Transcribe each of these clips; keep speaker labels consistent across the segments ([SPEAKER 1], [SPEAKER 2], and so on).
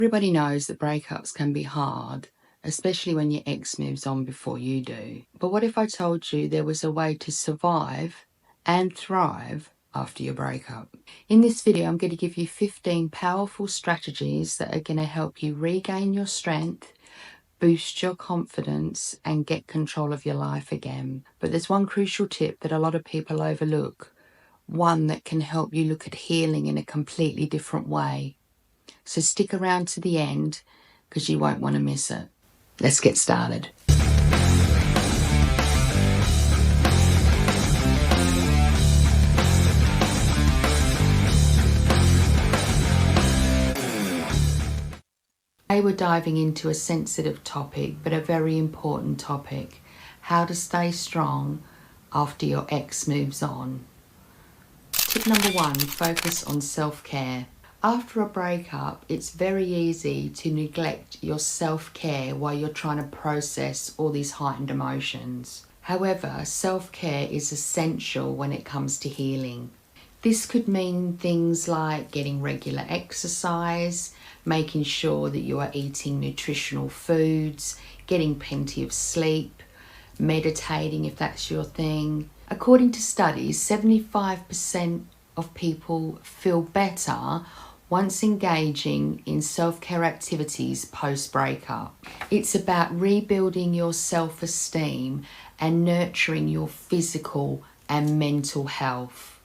[SPEAKER 1] Everybody knows that breakups can be hard, especially when your ex moves on before you do. But what if I told you there was a way to survive and thrive after your breakup? In this video, I'm going to give you 15 powerful strategies that are going to help you regain your strength, boost your confidence, and get control of your life again. But there's one crucial tip that a lot of people overlook, one that can help you look at healing in a completely different way. So stick around to the end because you won't want to miss it. Let's get started. Today we're diving into a sensitive topic, but a very important topic: how to stay strong after your ex moves on. Tip number 1, focus on self-care. After a breakup, it's very easy to neglect your self-care while you're trying to process all these heightened emotions. However, self-care is essential when it comes to healing. This could mean things like getting regular exercise, making sure that you are eating nutritional foods, getting plenty of sleep, meditating if that's your thing. According to studies, 75% of people feel better once engaging in self-care activities post-breakup. It's about rebuilding your self-esteem and nurturing your physical and mental health.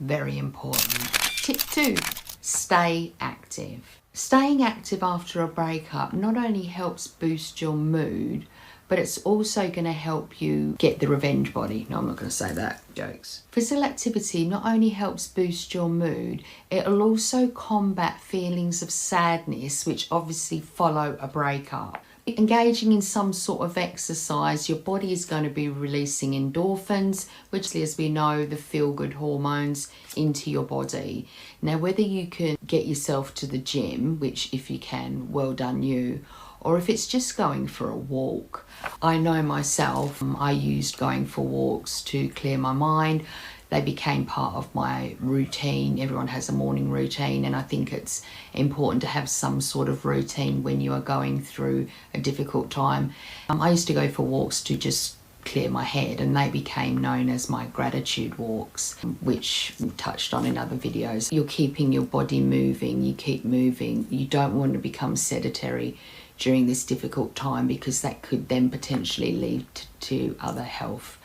[SPEAKER 1] Very important. Tip 2, stay active. Staying active after a breakup not only helps boost your mood, but it's also going to help you get the revenge body. No, I'm not going to say that. Jokes. Physical activity not only helps boost your mood, it'll also combat feelings of sadness, which obviously follow a breakup. Engaging in some sort of exercise, your body is going to be releasing endorphins, which, as we know, the feel-good hormones into your body. Now, whether you can get yourself to the gym, which if you can, well done you, or if it's just going for a walk. I know myself, I used going for walks to clear my mind. They became part of my routine. Everyone has a morning routine, and I think it's important to have some sort of routine when you are going through a difficult time. I used to go for walks to just clear my head, and they became known as my gratitude walks, which we touched on in other videos. You're keeping your body moving, you keep moving. You don't want to become sedentary during this difficult time, because that could then potentially lead to other health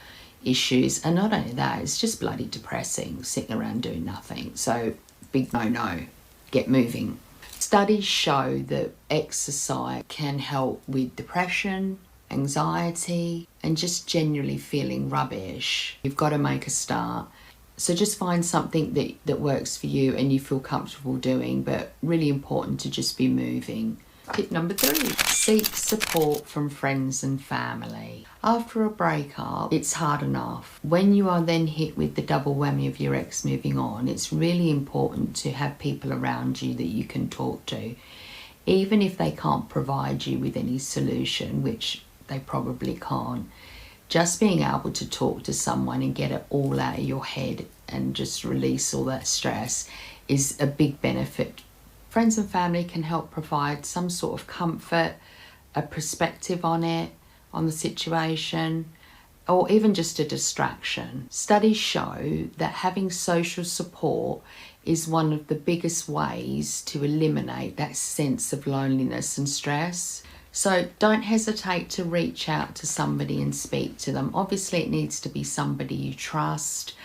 [SPEAKER 1] issues. And not only that, it's just bloody depressing sitting around doing nothing. So big no, get moving. Studies show that exercise can help with depression, anxiety, and just generally feeling rubbish. You've got to make a start. So just find something that works for you and you feel comfortable doing, but really important to just be moving. Tip number 3, seek support from friends and family. After a breakup, it's hard enough. When you are then hit with the double whammy of your ex moving on, it's really important to have people around you that you can talk to. Even if they can't provide you with any solution, which they probably can't, just being able to talk to someone and get it all out of your head and just release all that stress is a big benefit. Friends and family can help provide some sort of comfort, a perspective on it, on the situation, or even just a distraction. Studies show that having social support is one of the biggest ways to eliminate that sense of loneliness and stress. So don't hesitate to reach out to somebody and speak to them. Obviously, it needs to be somebody you trust.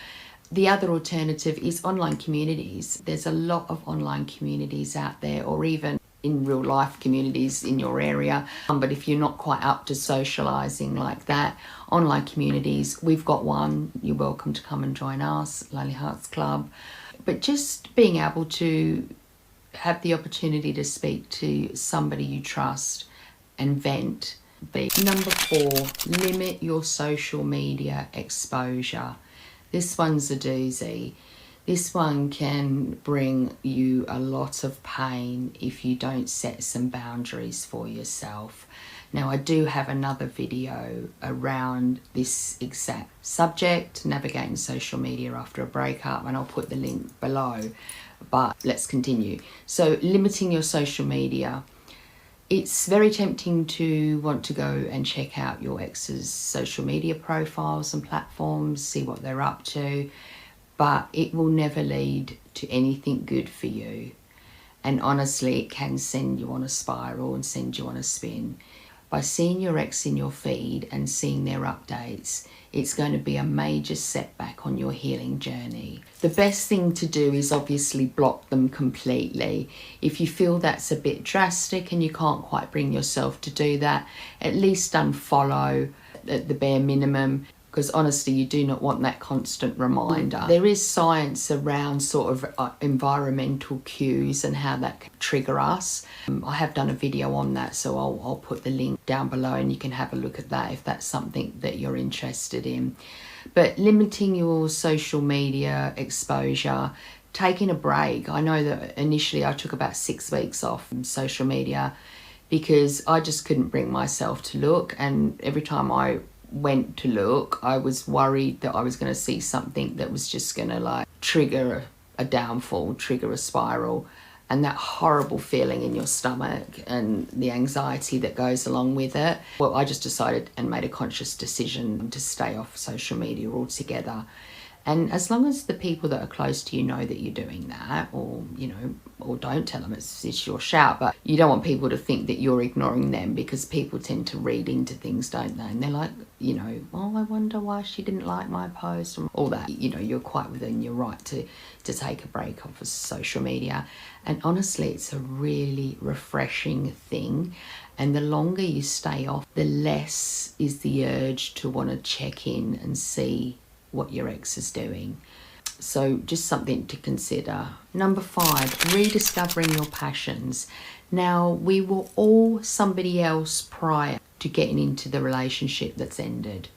[SPEAKER 1] The other alternative is online communities. There's a lot of online communities out there, or even in real life communities in your area. But if you're not quite up to socialising like that, online communities, we've got one. You're welcome to come and join us, Lonely Hearts Club. But just being able to have the opportunity to speak to somebody you trust and vent. Number 4, limit your social media exposure. This one's a doozy. This one can bring you a lot of pain if you don't set some boundaries for yourself. Now, I do have another video around this exact subject, navigating social media after a breakup, and I'll put the link below. but let's continue. So limiting your social media. It's very tempting to want to go and check out your ex's social media profiles and platforms, see what they're up to, but it will never lead to anything good for you. And honestly, it can send you on a spiral and send you on a spin. By seeing your ex in your feed and seeing their updates, it's going to be a major setback on your healing journey. The best thing to do is obviously block them completely. If you feel that's a bit drastic and you can't quite bring yourself to do that, at least unfollow at the bare minimum, because honestly, you do not want that constant reminder. There is science around sort of environmental cues and how that can trigger us. I have done a video on that, so I'll put the link down below and you can have a look at that if that's something that you're interested in. But limiting your social media exposure, taking a break. I know that initially I took about 6 weeks off from social media because I just couldn't bring myself to look, and every time I went to look, I was worried that I was going to see something that was just going to like trigger a downfall, trigger a spiral, and that horrible feeling in your stomach and the anxiety that goes along with it. Well, I just decided and made a conscious decision to stay off social media altogether. And as long as the people that are close to you know that you're doing that, or, you know, or don't tell them, it's your shout, but you don't want people to think that you're ignoring them, because people tend to read into things, don't they? And they're like, you know, oh, I wonder why she didn't like my post, and all that. You know, you're quite within your right to take a break off of social media. And honestly, it's a really refreshing thing. And the longer you stay off, the less is the urge to want to check in and see what your ex is doing. So just something to consider. Number 5, rediscovering your passions. Now, we were all somebody else prior to getting into the relationship that's ended.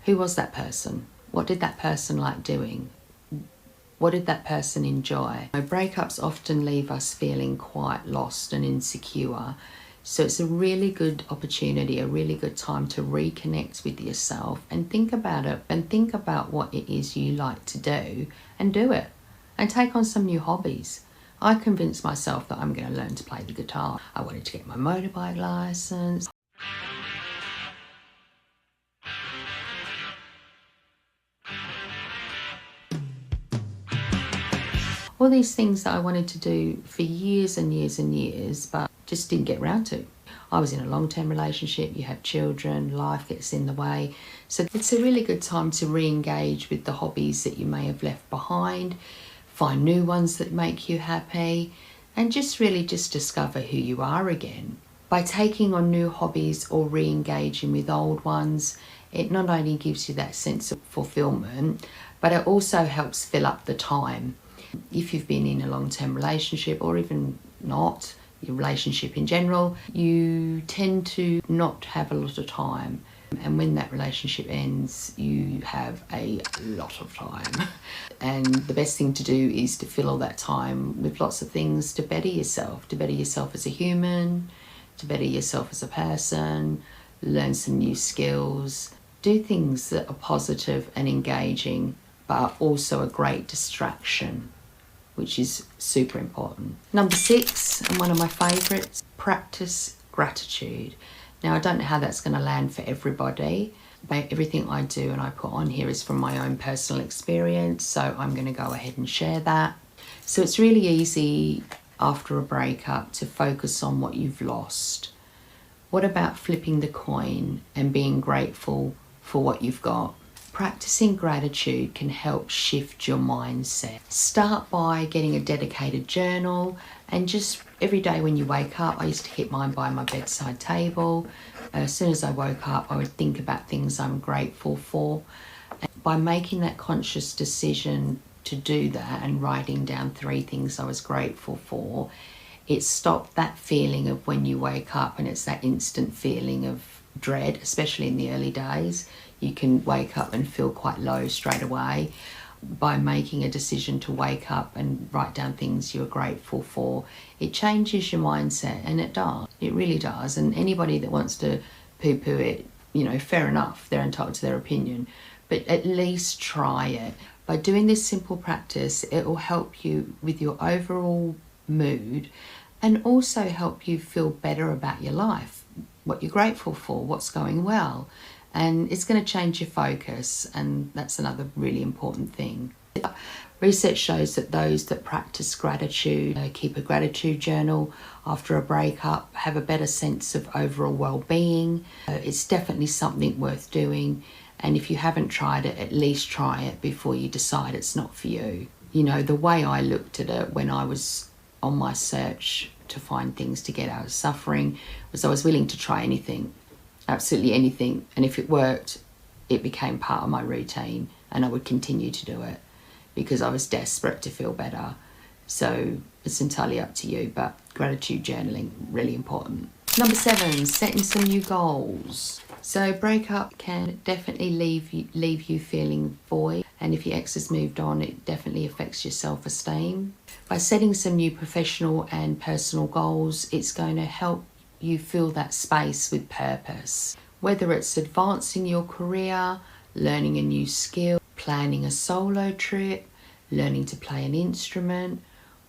[SPEAKER 1] Who was that person? What did that person like doing? What did that person enjoy? Breakups often leave us feeling quite lost and insecure. So it's a really good opportunity, a really good time to reconnect with yourself and think about it, and think about what it is you like to do, and do it, and take on some new hobbies. I convinced myself that I'm going to learn to play the guitar. I wanted to get my motorbike license. All these things that I wanted to do for years and years and years, but just didn't get around to. I was in a long-term relationship, you have children, life gets in the way. So it's a really good time to re-engage with the hobbies that you may have left behind, find new ones that make you happy, and just really just discover who you are again. By taking on new hobbies or re-engaging with old ones, it not only gives you that sense of fulfillment, but it also helps fill up the time. If you've been in a long-term relationship, or even not, your relationship in general, you tend to not have a lot of time. And when that relationship ends, you have a lot of time. And the best thing to do is to fill all that time with lots of things to better yourself as a human, to better yourself as a person, learn some new skills, do things that are positive and engaging, but are also a great distraction, which is super important. Number 6, and one of my favourites, practice gratitude. Now, I don't know how that's going to land for everybody, but everything I do and I put on here is from my own personal experience, so I'm going to go ahead and share that. So it's really easy after a breakup to focus on what you've lost. What about flipping the coin and being grateful for what you've got? Practicing gratitude can help shift your mindset. Start by getting a dedicated journal, and just every day when you wake up, I used to keep mine by my bedside table. As soon as I woke up, I would think about things I'm grateful for. And by making that conscious decision to do that and writing down 3 things I was grateful for, it stopped that feeling of when you wake up, and it's that instant feeling of dread, especially in the early days. You can wake up and feel quite low straight away. By making a decision to wake up and write down things you're grateful for, it changes your mindset, and it does. It really does. And anybody that wants to poo-poo it, you know, fair enough, they're entitled to their opinion. But at least try it. By doing this simple practice, it will help you with your overall mood and also help you feel better about your life, what you're grateful for, what's going well. And it's going to change your focus, and that's another really important thing. Research shows that those that practice gratitude, keep a gratitude journal after a breakup, have a better sense of overall well-being. It's definitely something worth doing. And if you haven't tried it, at least try it before you decide it's not for you. You know, the way I looked at it when I was on my search to find things to get out of suffering was I was willing to try anything, absolutely anything. And if it worked, it became part of my routine and I would continue to do it because I was desperate to feel better. So it's entirely up to you, but gratitude journaling, really important. Number 7, setting some new goals. So breakup can definitely leave you feeling void, and if your ex has moved on, it definitely affects your self-esteem. By setting some new professional and personal goals, it's going to help you fill that space with purpose. Whether it's advancing your career, learning a new skill, planning a solo trip, learning to play an instrument,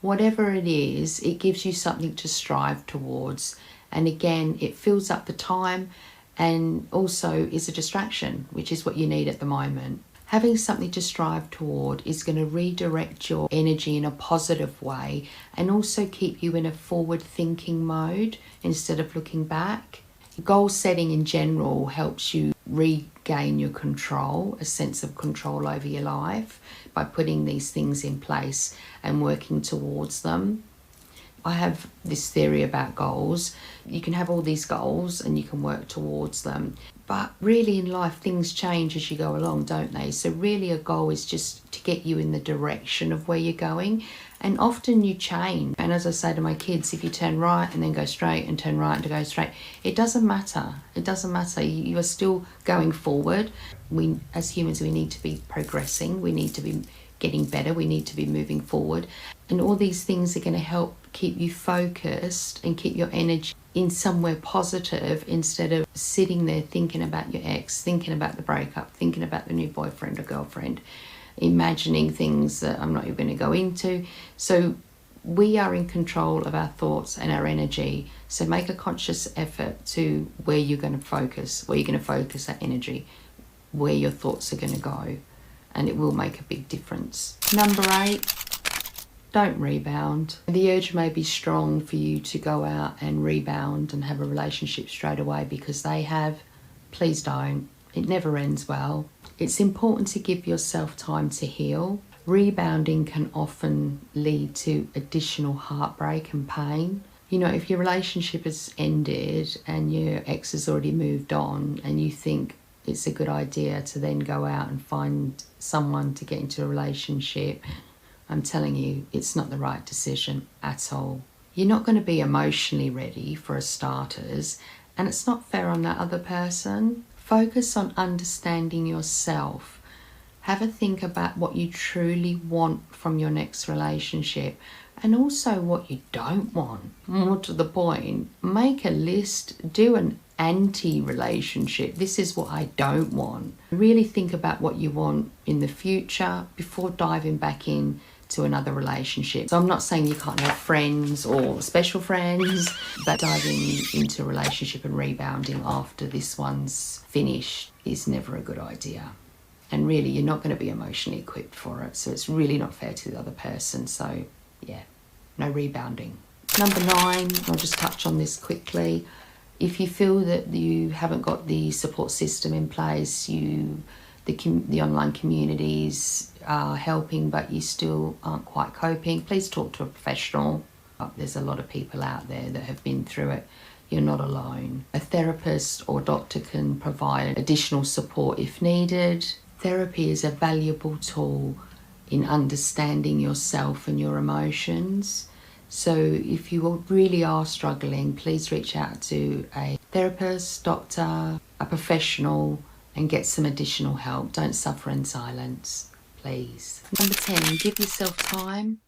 [SPEAKER 1] whatever it is, it gives you something to strive towards. And again, it fills up the time and also is a distraction, which is what you need at the moment. Having something to strive toward is going to redirect your energy in a positive way and also keep you in a forward-thinking mode instead of looking back. Goal setting in general helps you regain your control, a sense of control over your life, by putting these things in place and working towards them. I have this theory about goals. You can have all these goals and you can work towards them. But really in life, things change as you go along, don't they? So really a goal is just to get you in the direction of where you're going. And often you change. And as I say to my kids, if you turn right and then go straight and turn right and go straight, it doesn't matter. It doesn't matter. You are still going forward. We, as humans, we need to be progressing. We need to be getting better. We need to be moving forward. And all these things are going to help keep you focused and keep your energy in somewhere positive instead of sitting there thinking about your ex, thinking about the breakup, thinking about the new boyfriend or girlfriend, imagining things that I'm not even going to go into. So we are in control of our thoughts and our energy. So make a conscious effort to where you're going to focus, where you're going to focus that energy, where your thoughts are going to go. And it will make a big difference. Number 8, don't rebound. The urge may be strong for you to go out and rebound and have a relationship straight away because they have. Please don't. It never ends well. It's important to give yourself time to heal. Rebounding can often lead to additional heartbreak and pain. You know, if your relationship has ended and your ex has already moved on and you think it's a good idea to then go out and find someone to get into a relationship, I'm telling you, it's not the right decision at all. You're not going to be emotionally ready for starters, and it's not fair on that other person. Focus on understanding yourself. Have a think about what you truly want from your next relationship and also what you don't want. More to the point, make a list, do an anti-relationship. This is what I don't want. Really think about what you want in the future before diving back in to another relationship. So I'm not saying you can't have friends or special friends, but diving into a relationship and rebounding after this one's finished is never a good idea. And really, you're not going to be emotionally equipped for it. So it's really not fair to the other person. So yeah, no rebounding. Number 9, I'll just touch on this quickly. If you feel that you haven't got the support system in place, the online communities are helping, but you still aren't quite coping, please talk to a professional. There's a lot of people out there that have been through it. You're not alone. A therapist or doctor can provide additional support if needed. Therapy is a valuable tool in understanding yourself and your emotions. So if you really are struggling, please reach out to a therapist, doctor, a professional, and get some additional help. Don't suffer in silence, please. Number 10, give yourself time.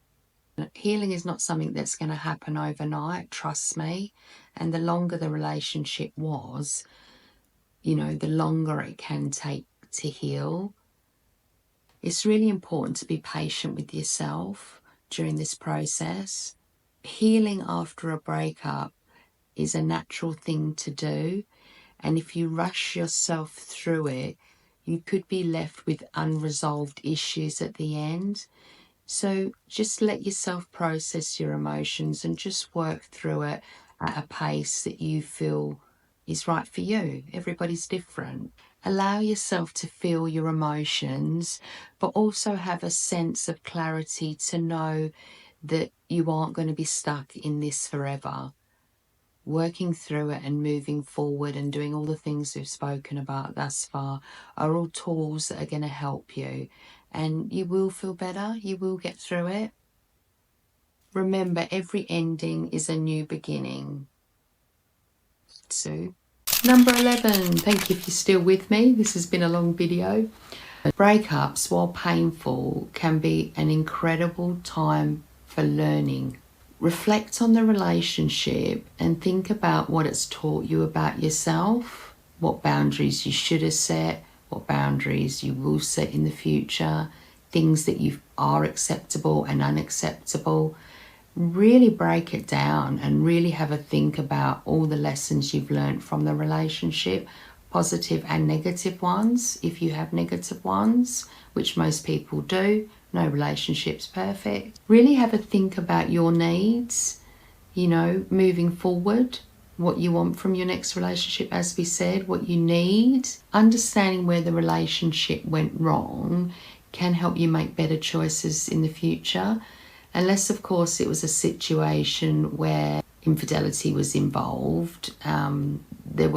[SPEAKER 1] Healing is not something that's going to happen overnight, trust me. And the longer the relationship was, the longer it can take to heal. It's really important to be patient with yourself during this process. Healing after a breakup is a natural thing to do, and if you rush yourself through it, you could be left with unresolved issues at the end. So just let yourself process your emotions and just work through it at a pace that you feel is right for you. Everybody's different. Allow yourself to feel your emotions, but also have a sense of clarity to know that you aren't going to be stuck in this forever. Working through it and moving forward and doing all the things we've spoken about thus far are all tools that are going to help you, and you will feel better. You will get through it. Remember, every ending is a new beginning. So, number 11, thank you if you're still with me. This has been a long video. Breakups, while painful, can be an incredible time for learning. Reflect on the relationship and think about what it's taught you about yourself, what boundaries you should have set, what boundaries you will set in the future, things that you are acceptable and unacceptable. Really break it down and really have a think about all the lessons you've learned from the relationship, positive and negative ones, if you have negative ones, which most people do. No relationship's perfect. Really have a think about your needs, moving forward, what you want from your next relationship, as we said, what you need. Understanding where the relationship went wrong can help you make better choices in the future. Unless, of course, it was a situation where infidelity was involved, there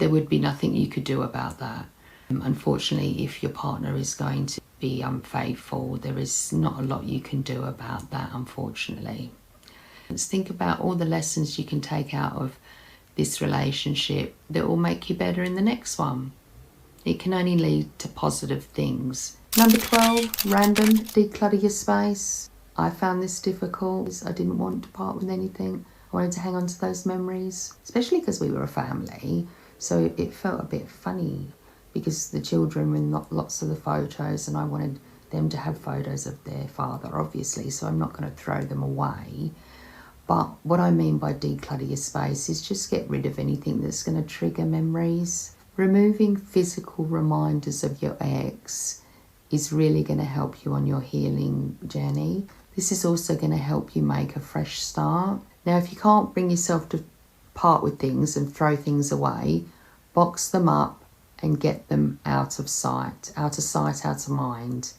[SPEAKER 1] would be nothing you could do about that. Unfortunately, if your partner is going to be unfaithful, there is not a lot you can do about that, unfortunately. Let's think about all the lessons you can take out of this relationship that will make you better in the next one. It can only lead to positive things. Number 12, random, declutter your space. I found this difficult. I didn't want to part with anything. I wanted to hang on to those memories, especially because we were a family. So it felt a bit funny because the children were not lots of the photos, and I wanted them to have photos of their father, obviously, so I'm not going to throw them away. But what I mean by declutter your space is just get rid of anything that's going to trigger memories. Removing physical reminders of your ex is really going to help you on your healing journey. This is also going to help you make a fresh start. Now, if you can't bring yourself to part with things and throw things away, box them up and get them out of sight, out of mind.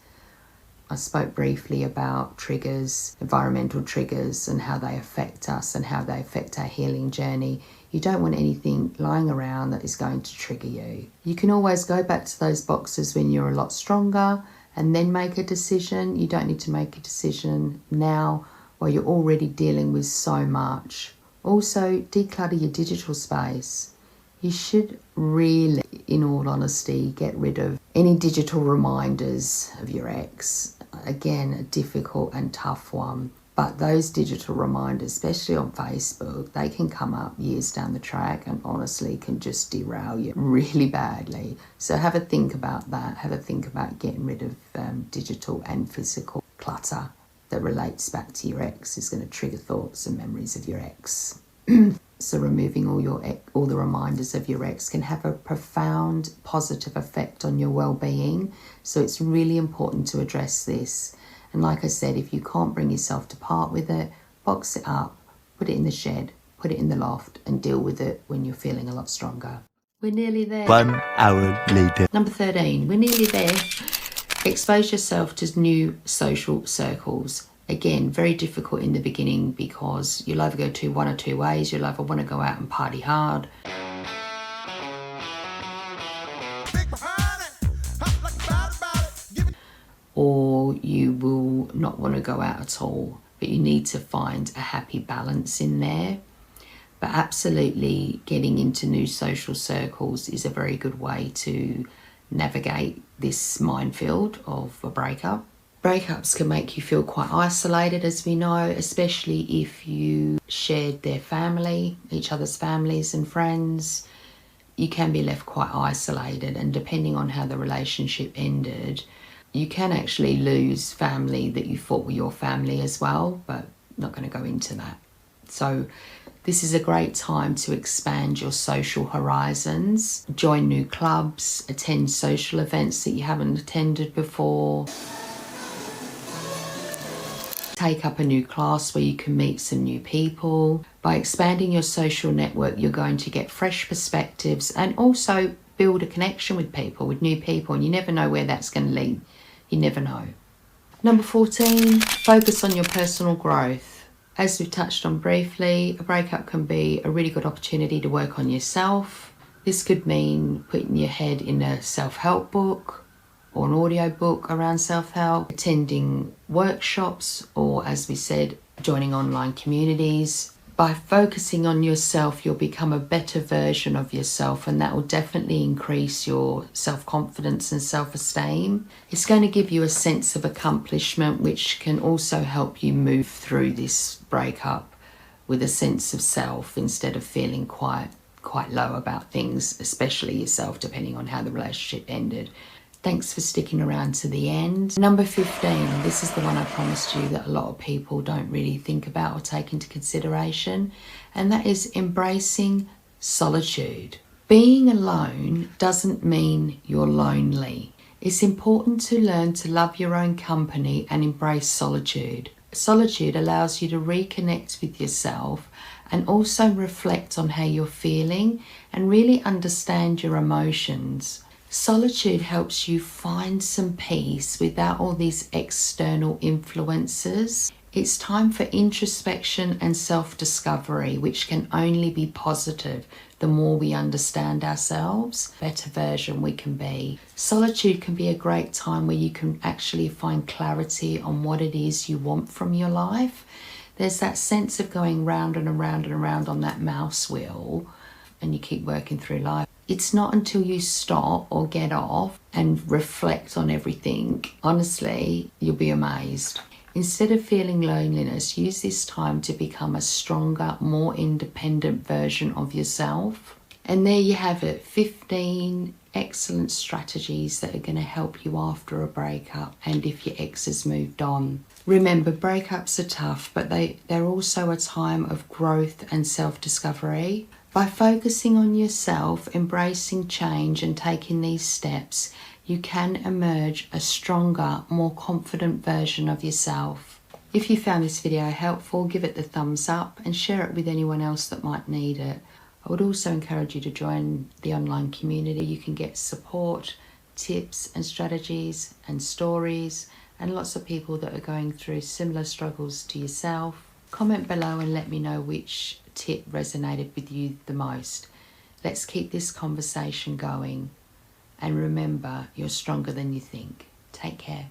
[SPEAKER 1] I spoke briefly about triggers, environmental triggers, and how they affect us and how they affect our healing journey. You don't want anything lying around that is going to trigger you. You can always go back to those boxes when you're a lot stronger and then make a decision. You don't need to make a decision now while you're already dealing with so much. Also, declutter your digital space. You should really, in all honesty, get rid of any digital reminders of your ex. Again, a difficult and tough one. But those digital reminders, especially on Facebook, they can come up years down the track and honestly can just derail you really badly. So have a think about that. Have a think about getting rid of digital and physical clutter that relates back to your ex is going to trigger thoughts and memories of your ex. So removing all the reminders of your ex can have a profound positive effect on your well-being. So it's really important to address this. And like I said, if you can't bring yourself to part with it, box it up, put it in the shed, put it in the loft, and deal with it when you're feeling a lot stronger. We're nearly there.
[SPEAKER 2] 1 hour later.
[SPEAKER 1] Number 13, we're nearly there. Expose yourself to new social circles. Again, very difficult in the beginning because you'll either go one or two ways. You'll either want to go out and party hard, or you will not want to go out at all. But you need to find a happy balance in there. But absolutely, getting into new social circles is a very good way to navigate this minefield of a breakup. Breakups can make you feel quite isolated, as we know, especially if you shared their family, each other's families and friends. You can be left quite isolated, and depending on how the relationship ended, You can actually lose family that you thought were your family as well, but not going to go into that. So this is a great time to expand your social horizons, join new clubs, attend social events that you haven't attended before, take up a new class where you can meet some new people. By expanding your social network, you're going to get fresh perspectives and also build a connection with people, with new people, and you never know where that's going to lead. You never know. Number 14, focus on your personal growth. As we've touched on briefly, a breakup can be a really good opportunity to work on yourself. This could mean putting your head in a self-help book or an audio book around self-help, attending workshops, or as we said, joining online communities. By focusing on yourself, you'll become a better version of yourself, and that will definitely increase your self-confidence and self-esteem. It's going to give you a sense of accomplishment, which can also help you move through this breakup with a sense of self instead of feeling quite low about things, especially yourself, depending on how the relationship ended. Thanks for sticking around to the end. Number 15, this is the one I promised you that a lot of people don't really think about or take into consideration, and that is embracing solitude. Being alone doesn't mean you're lonely. It's important to learn to love your own company and embrace solitude. Solitude allows you to reconnect with yourself and also reflect on how you're feeling and really understand your emotions. Solitude helps you find some peace without all these external influences. It's time for introspection and self-discovery, which can only be positive. The more we understand ourselves, the better version we can be. Solitude can be a great time where you can actually find clarity on what it is you want from your life. There's that sense of going round and around and around on that mouse wheel, and you keep working through life. It's not until you stop or get off and reflect on everything, honestly, you'll be amazed. Instead of feeling loneliness, use this time to become a stronger, more independent version of yourself. And there you have it, 15 excellent strategies that are going to help you after a breakup and if your ex has moved on. Remember, breakups are tough, but they're also a time of growth and self-discovery. By focusing on yourself, embracing change and taking these steps, you can emerge a stronger, more confident version of yourself. If you found this video helpful, give it the thumbs up and share it with anyone else that might need it. I would also encourage you to join the online community. You can get support, tips and strategies and stories and lots of people that are going through similar struggles to yourself. Comment below and let me know which tip resonated with you the most. Let's keep this conversation going. And remember, you're stronger than you think. Take care.